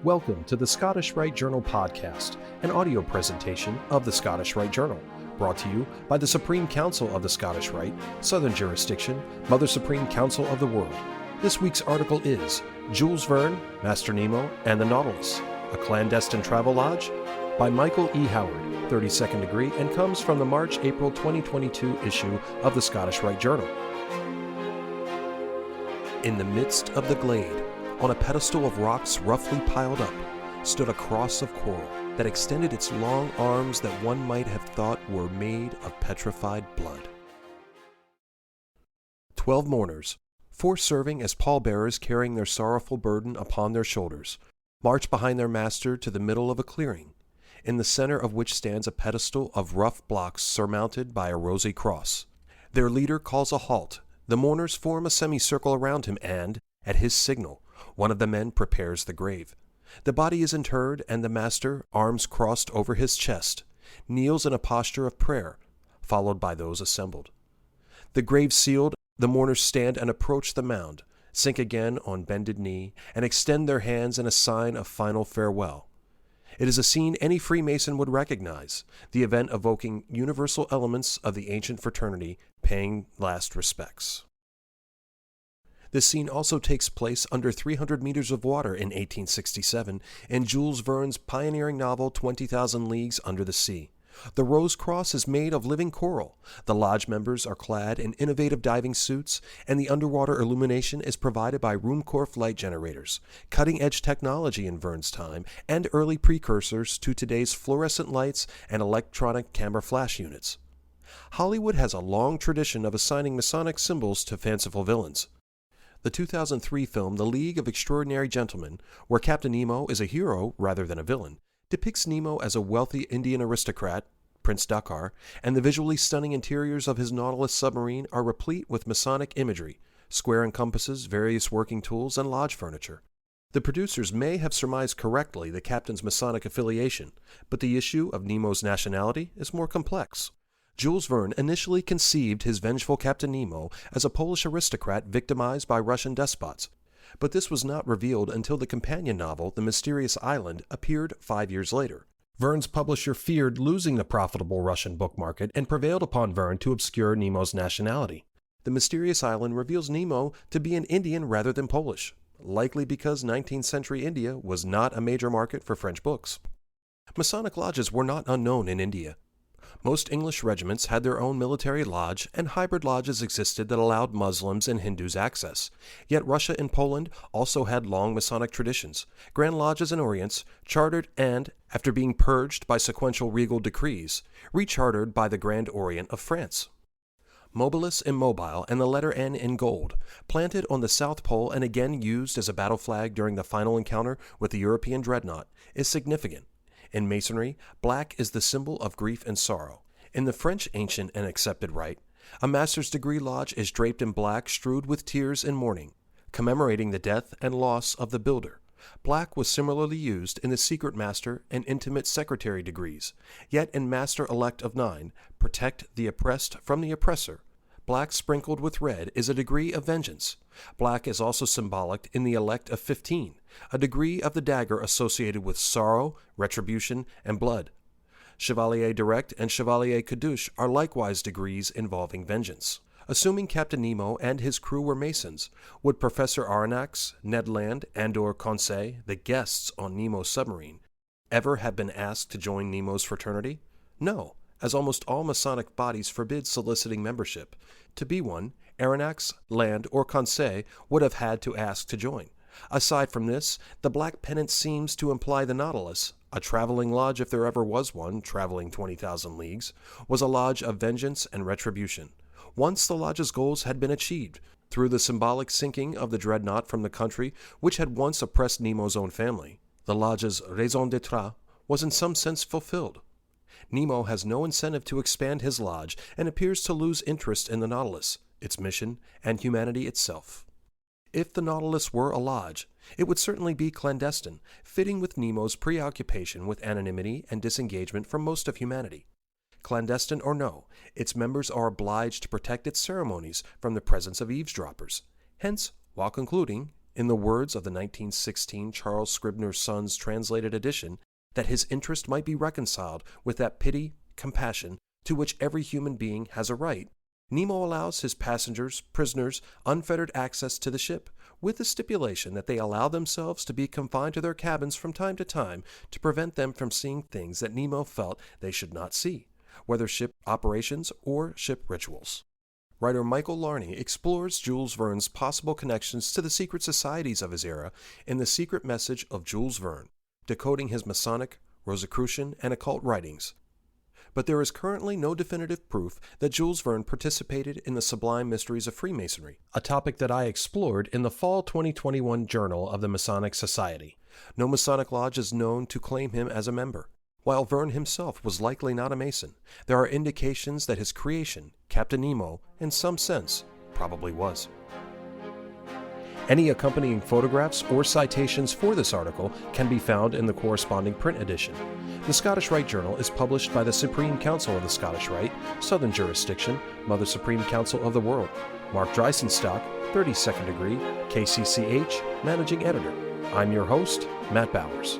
Welcome to the Scottish Rite Journal podcast, an audio presentation of the Scottish Rite Journal, brought to you by the Supreme Council of the Scottish Rite, Southern Jurisdiction, Mother Supreme Council of the World. This week's article is Jules Verne, Master Nemo, and the Nautilus, a Clandestine Travel Lodge, by Michael E. Howard, 32nd degree, and comes from the March-April 2022 issue of the Scottish Rite Journal. In the midst of the glade, on a pedestal of rocks roughly piled up, stood a cross of coral that extended its long arms that one might have thought were made of petrified blood. 12 mourners, 4 serving as pallbearers carrying their sorrowful burden upon their shoulders, march behind their master to the middle of a clearing, in the center of which stands a pedestal of rough blocks surmounted by a rosy cross. Their leader calls a halt. The mourners form a semicircle around him and, at his signal, one of the men prepares the grave. The body is interred, and the master, arms crossed over his chest, kneels in a posture of prayer, followed by those assembled. The grave sealed, the mourners stand and approach the mound, sink again on bended knee, and extend their hands in a sign of final farewell. It is a scene any Freemason would recognize, the event evoking universal elements of the ancient fraternity paying last respects. This scene also takes place under 300 meters of water in 1867 in Jules Verne's pioneering novel 20,000 Leagues Under the Sea. The Rose Cross is made of living coral, the lodge members are clad in innovative diving suits, and the underwater illumination is provided by Ruhmkorff light generators, cutting-edge technology in Verne's time and early precursors to today's fluorescent lights and electronic camera flash units. Hollywood has a long tradition of assigning Masonic symbols to fanciful villains. The 2003 film The League of Extraordinary Gentlemen, where Captain Nemo is a hero rather than a villain, depicts Nemo as a wealthy Indian aristocrat, Prince Dakar, and the visually stunning interiors of his Nautilus submarine are replete with Masonic imagery, square and compasses, various working tools, and lodge furniture. The producers may have surmised correctly the captain's Masonic affiliation, but the issue of Nemo's nationality is more complex. Jules Verne initially conceived his vengeful Captain Nemo as a Polish aristocrat victimized by Russian despots, but this was not revealed until the companion novel The Mysterious Island appeared 5 years later. Verne's publisher feared losing the profitable Russian book market and prevailed upon Verne to obscure Nemo's nationality. The Mysterious Island reveals Nemo to be an Indian rather than Polish, likely because 19th century India was not a major market for French books. Masonic lodges were not unknown in India. Most English regiments had their own military lodge, and hybrid lodges existed that allowed Muslims and Hindus access. Yet Russia and Poland also had long Masonic traditions, grand lodges and orients, chartered and, after being purged by sequential regal decrees, rechartered by the Grand Orient of France. Mobilis immobile and the letter N in gold, planted on the South Pole and again used as a battle flag during the final encounter with the European dreadnought, is significant. In Masonry, black is the symbol of grief and sorrow. In the French ancient and accepted rite, a master's degree lodge is draped in black strewed with tears and mourning, commemorating the death and loss of the builder. Black was similarly used in the secret master and intimate secretary degrees, yet in Master-elect of 9, protect the oppressed from the oppressor. Black sprinkled with red is a degree of vengeance. Black is also symbolic in the elect of 15, a degree of the dagger associated with sorrow, retribution, and blood. Chevalier Direct and Chevalier Caduche are likewise degrees involving vengeance. Assuming Captain Nemo and his crew were Masons, would Professor Aronnax, Ned Land, and/or Conseil, the guests on Nemo's submarine, ever have been asked to join Nemo's fraternity? No, as almost all Masonic bodies forbid soliciting membership. To be one, Aronnax, Land, or Conseil would have had to ask to join. Aside from this, the black pennant seems to imply the Nautilus, a traveling lodge if there ever was one, traveling 20,000 leagues, was a lodge of vengeance and retribution. Once the lodge's goals had been achieved, through the symbolic sinking of the dreadnought from the country which had once oppressed Nemo's own family, the lodge's raison d'etre was in some sense fulfilled. Nemo has no incentive to expand his lodge and appears to lose interest in the Nautilus, its mission, and humanity itself. If the Nautilus were a lodge, it would certainly be clandestine, fitting with Nemo's preoccupation with anonymity and disengagement from most of humanity. Clandestine or no, its members are obliged to protect its ceremonies from the presence of eavesdroppers. Hence, while concluding, in the words of the 1916 Charles Scribner's Sons translated edition, that his interest might be reconciled with that pity, compassion, to which every human being has a right, Nemo allows his passengers, prisoners, unfettered access to the ship, with the stipulation that they allow themselves to be confined to their cabins from time to time to prevent them from seeing things that Nemo felt they should not see, whether ship operations or ship rituals. Writer Michael Larney explores Jules Verne's possible connections to the secret societies of his era in The Secret Message of Jules Verne, decoding his Masonic, Rosicrucian, and occult writings. But there is currently no definitive proof that Jules Verne participated in the sublime mysteries of Freemasonry, a topic that I explored in the fall 2021 Journal of the Masonic Society. No Masonic lodge is known to claim him as a member. While Verne himself was likely not a Mason, there are indications that his creation, Captain Nemo, in some sense, probably was. Any accompanying photographs or citations for this article can be found in the corresponding print edition. The Scottish Rite Journal is published by the Supreme Council of the Scottish Rite, Southern Jurisdiction, Mother Supreme Council of the World. Mark Dreisenstock, 32nd degree, KCCH, Managing Editor. I'm your host, Matt Bowers.